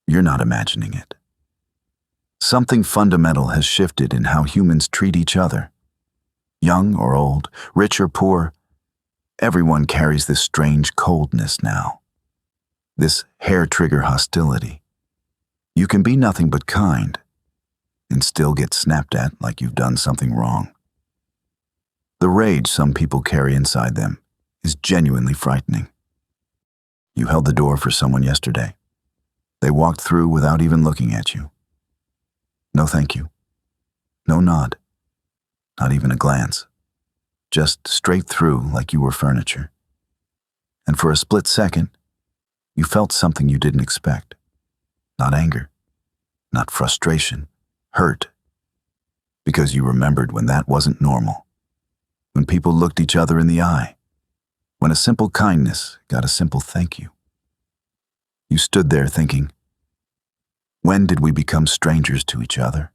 You're not imagining it. Something fundamental has shifted in how humans treat each other. Young or old, rich or poor, everyone carries this strange coldness now. This hair-trigger hostility. You can be nothing but kind and still get snapped at like you've done something wrong. The rage some people carry inside them is genuinely frightening. You held the door for someone yesterday. They walked through without even looking at you. No thank you. No nod. Not even a glance. Just straight through like you were furniture. And for a split second, you felt something you didn't expect. Not anger. Not frustration. Hurt. Because you remembered when that wasn't normal. When people looked each other in the eye. When a simple kindness got a simple thank you. You stood there thinking, when did we become strangers to each other?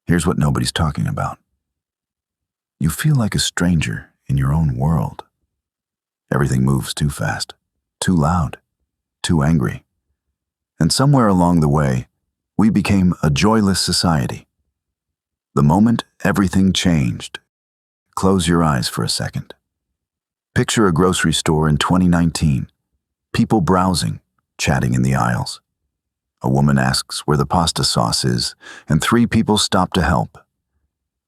Here's what nobody's talking about. You feel like a stranger in your own world. Everything moves too fast, too loud, too angry. And somewhere along the way, we became a joyless society. The moment everything changed, close your eyes for a second. Picture a grocery store in 2019. People browsing, chatting in the aisles. A woman asks where the pasta sauce is, and 3 people stop to help.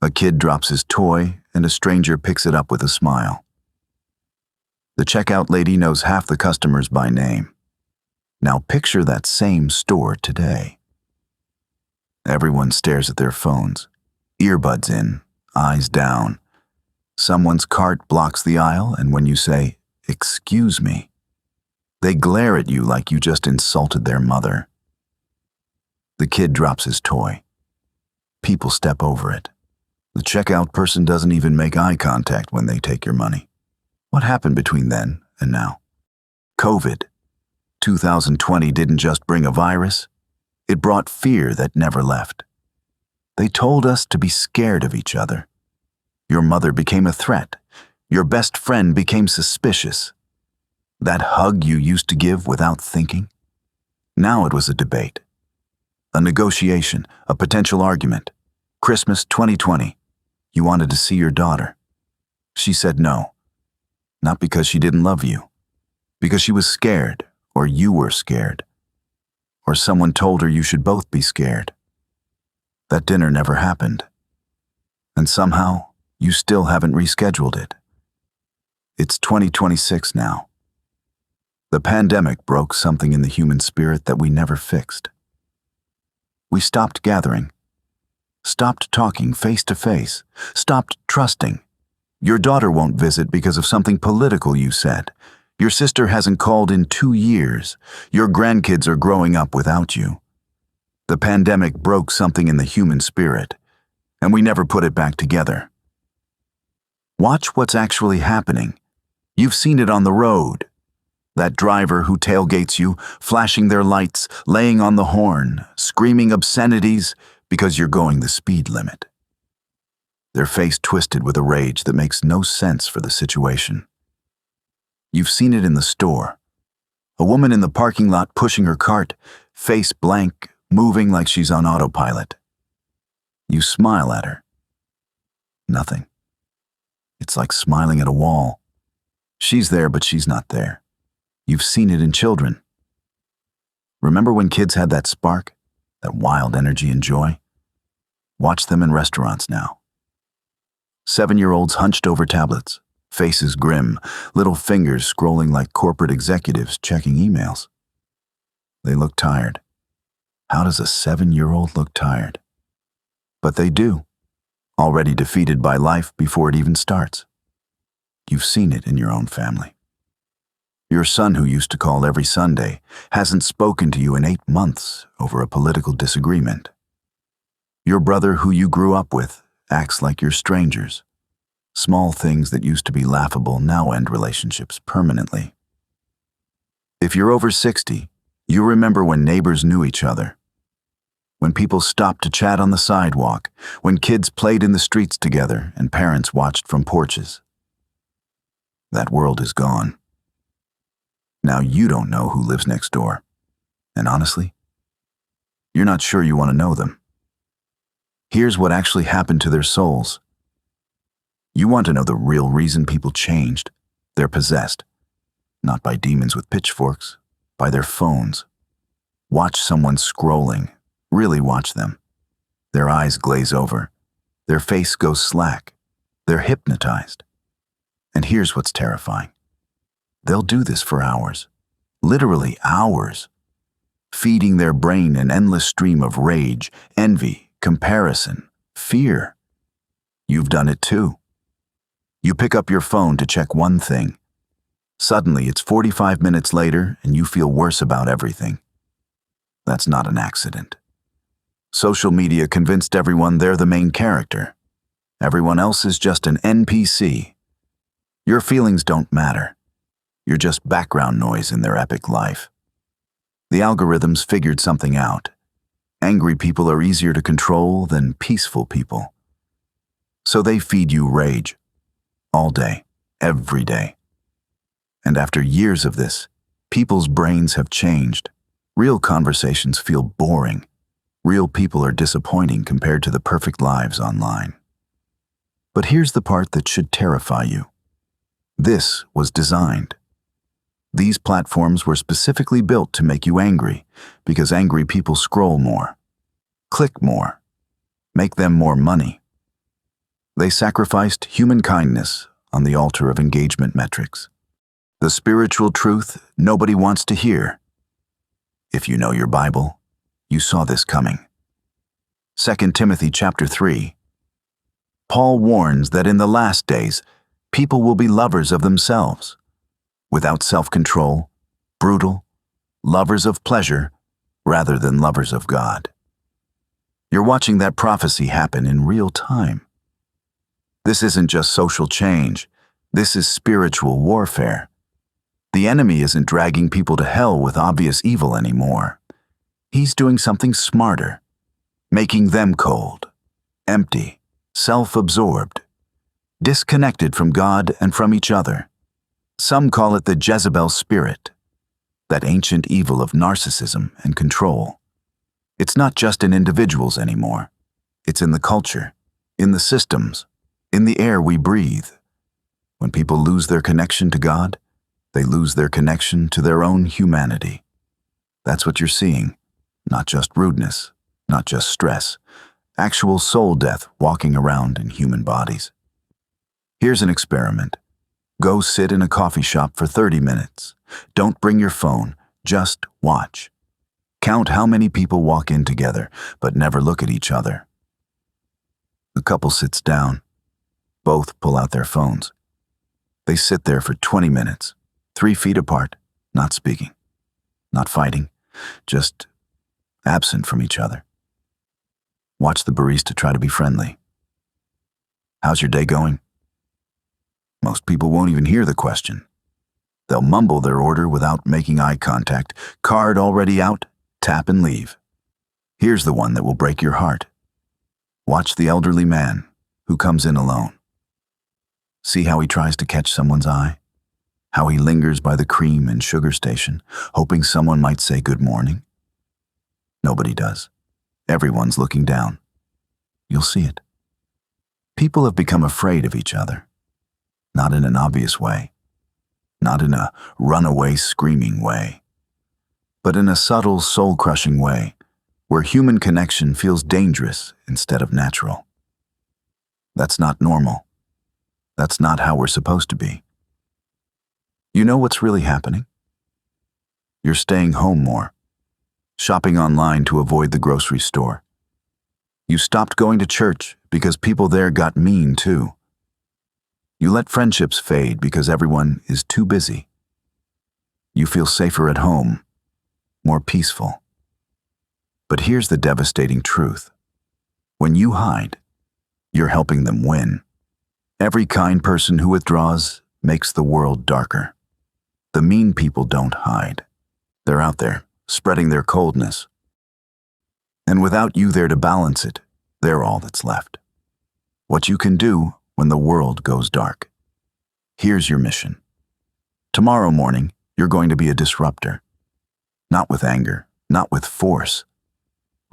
A kid drops his toy, and a stranger picks it up with a smile. The checkout lady knows half the customers by name. Now picture that same store today. Everyone stares at their phones, earbuds in, eyes down. Someone's cart blocks the aisle, and when you say, "Excuse me," they glare at you like you just insulted their mother. The kid drops his toy. People step over it. The checkout person doesn't even make eye contact when they take your money. What happened between then and now? COVID. 2020 didn't just bring a virus. It brought fear that never left. They told us to be scared of each other. Your mother became a threat. Your best friend became suspicious. That hug you used to give without thinking? Now it was a debate. A negotiation, a potential argument. Christmas 2020. You wanted to see your daughter. She said no. Not because she didn't love you. Because she was scared, or you were scared. Or someone told her you should both be scared. That dinner never happened. And somehow, you still haven't rescheduled it. It's 2026 now. The pandemic broke something in the human spirit that we never fixed. We stopped gathering, stopped talking face to face, stopped trusting. Your daughter won't visit because of something political you said. Your sister hasn't called in 2 years. Your grandkids are growing up without you. The pandemic broke something in the human spirit, and we never put it back together. Watch what's actually happening. You've seen it on the road. That driver who tailgates you, flashing their lights, laying on the horn, screaming obscenities because you're going the speed limit. Their face twisted with a rage that makes no sense for the situation. You've seen it in the store. A woman in the parking lot pushing her cart, face blank, moving like she's on autopilot. You smile at her. Nothing. It's like smiling at a wall. She's there, but she's not there. You've seen it in children. Remember when kids had that spark, that wild energy and joy? Watch them in restaurants now. 7-year-olds hunched over tablets, faces grim, little fingers scrolling like corporate executives checking emails. They look tired. How does a 7-year-old look tired? But they do, already defeated by life before it even starts. You've seen it in your own family. Your son, who used to call every Sunday, hasn't spoken to you in 8 months over a political disagreement. Your brother, who you grew up with, acts like you're strangers. Small things that used to be laughable now end relationships permanently. If you're over 60, you remember when neighbors knew each other. When people stopped to chat on the sidewalk, when kids played in the streets together and parents watched from porches. That world is gone. Now you don't know who lives next door. And honestly, You're not sure you want to know them. Here's what actually happened to their souls. You want to know the real reason people changed. They're possessed, not by demons with pitchforks, by their phones. Watch someone scrolling. Really watch them. Their eyes glaze over. Their face goes slack. They're hypnotized. And here's what's terrifying. They'll do this for hours. Literally hours. Feeding their brain an endless stream of rage, envy, comparison, fear. You've done it too. You pick up your phone to check one thing. Suddenly, it's 45 minutes later and you feel worse about everything. That's not an accident. Social media convinced everyone they're the main character. Everyone else is just an NPC. Your feelings don't matter. You're just background noise in their epic life. The algorithms figured something out. Angry people are easier to control than peaceful people. So they feed you rage. All day, every day. And after years of this, people's brains have changed. Real conversations feel boring. Real people are disappointing compared to the perfect lives online. But here's the part that should terrify you. This was designed. These platforms were specifically built to make you angry, because angry people scroll more, click more, make them more money. They sacrificed human kindness on the altar of engagement metrics. The spiritual truth nobody wants to hear. If you know your Bible, you saw this coming. 2 Timothy chapter 3. Paul warns that in the last days, people will be lovers of themselves, without self-control, brutal, lovers of pleasure rather than lovers of God. You're watching that prophecy happen in real time. This isn't just social change. This is spiritual warfare. The enemy isn't dragging people to hell with obvious evil anymore. He's doing something smarter, making them cold, empty, self-absorbed, disconnected from God and from each other. Some call it the Jezebel spirit, that ancient evil of narcissism and control. It's not just in individuals anymore. It's in the culture, in the systems, in the air we breathe. When people lose their connection to God, they lose their connection to their own humanity. That's what you're seeing. Not just rudeness, not just stress, actual soul death walking around in human bodies. Here's an experiment. Go sit in a coffee shop for 30 minutes. Don't bring your phone, just watch. Count how many people walk in together, but never look at each other. The couple sits down. Both pull out their phones. They sit there for 20 minutes, 3 feet apart, not speaking, not fighting, just absent from each other. Watch the barista try to be friendly. How's your day going? Most people won't even hear the question. They'll mumble their order without making eye contact. Card already out, tap and leave. Here's the one that will break your heart. Watch the elderly man who comes in alone. See how he tries to catch someone's eye? How he lingers by the cream and sugar station, hoping someone might say good morning? Nobody does. Everyone's looking down. You'll see it. People have become afraid of each other. Not in an obvious way. Not in a runaway screaming way. But in a subtle, soul-crushing way, where human connection feels dangerous instead of natural. That's not normal. That's not how we're supposed to be. You know what's really happening? You're staying home more, shopping online to avoid the grocery store. You stopped going to church because people there got mean too. You let friendships fade because everyone is too busy. You feel safer at home, more peaceful. But here's the devastating truth. When you hide, you're helping them win. Every kind person who withdraws makes the world darker. The mean people don't hide. They're out there, spreading their coldness. And without you there to balance it, they're all that's left. What you can do when the world goes dark. Here's your mission. Tomorrow morning, you're going to be a disruptor. Not with anger, not with force,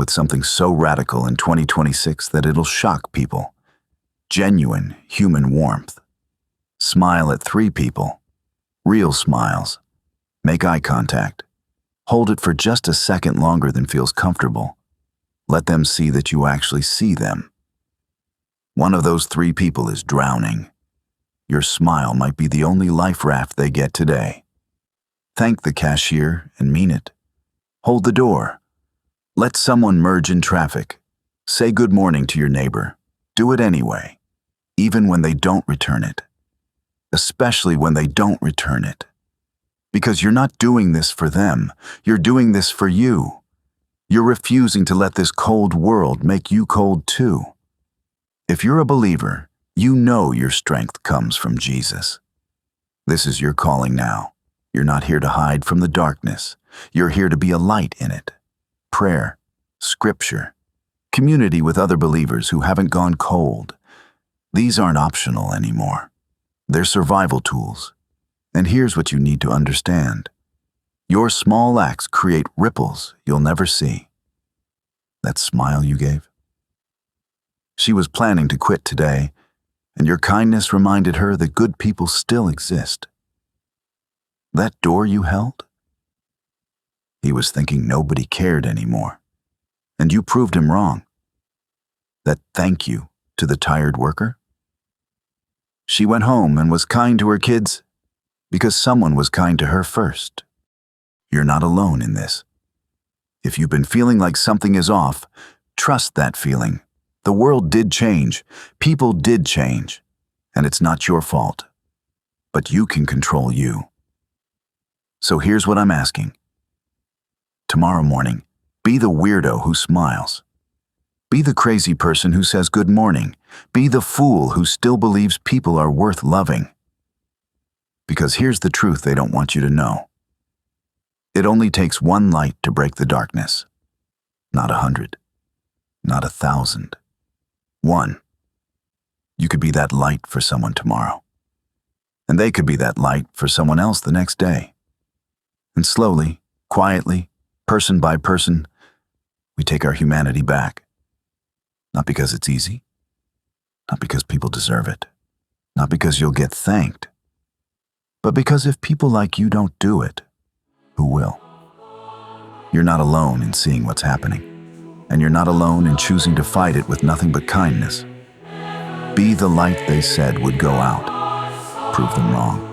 with something so radical in 2026 that it'll shock people. Genuine human warmth. Smile at 3 people. Real smiles. Make eye contact. Hold it for just a second longer than feels comfortable. Let them see that you actually see them. One of those 3 people is drowning. Your smile might be the only life raft they get today. Thank the cashier and mean it. Hold the door. Let someone merge in traffic. Say good morning to your neighbor. Do it anyway, even when they don't return it. Especially when they don't return it. Because you're not doing this for them, you're doing this for you. You're refusing to let this cold world make you cold too. If you're a believer, you know your strength comes from Jesus. This is your calling now. You're not here to hide from the darkness. You're here to be a light in it. Prayer, scripture, community with other believers who haven't gone cold. These aren't optional anymore. They're survival tools. And here's what you need to understand. Your small acts create ripples you'll never see. That smile you gave? She was planning to quit today, and your kindness reminded her that good people still exist. That door you held? He was thinking nobody cared anymore, and you proved him wrong. That thank you to the tired worker? She went home and was kind to her kids because someone was kind to her first. You're not alone in this. If you've been feeling like something is off, trust that feeling. The world did change, people did change, and it's not your fault. But you can control you. So here's what I'm asking. Tomorrow morning, be the weirdo who smiles. Be the crazy person who says good morning. Be the fool who still believes people are worth loving. Because here's the truth they don't want you to know. It only takes one light to break the darkness. Not 100. Not 1,000. One. You could be that light for someone tomorrow. And they could be that light for someone else the next day. And slowly, quietly, person by person, we take our humanity back. Not because it's easy. Not because people deserve it. Not because you'll get thanked. But because if people like you don't do it, who will? You're not alone in seeing what's happening. And you're not alone in choosing to fight it with nothing but kindness. Be the light they said would go out. Prove them wrong.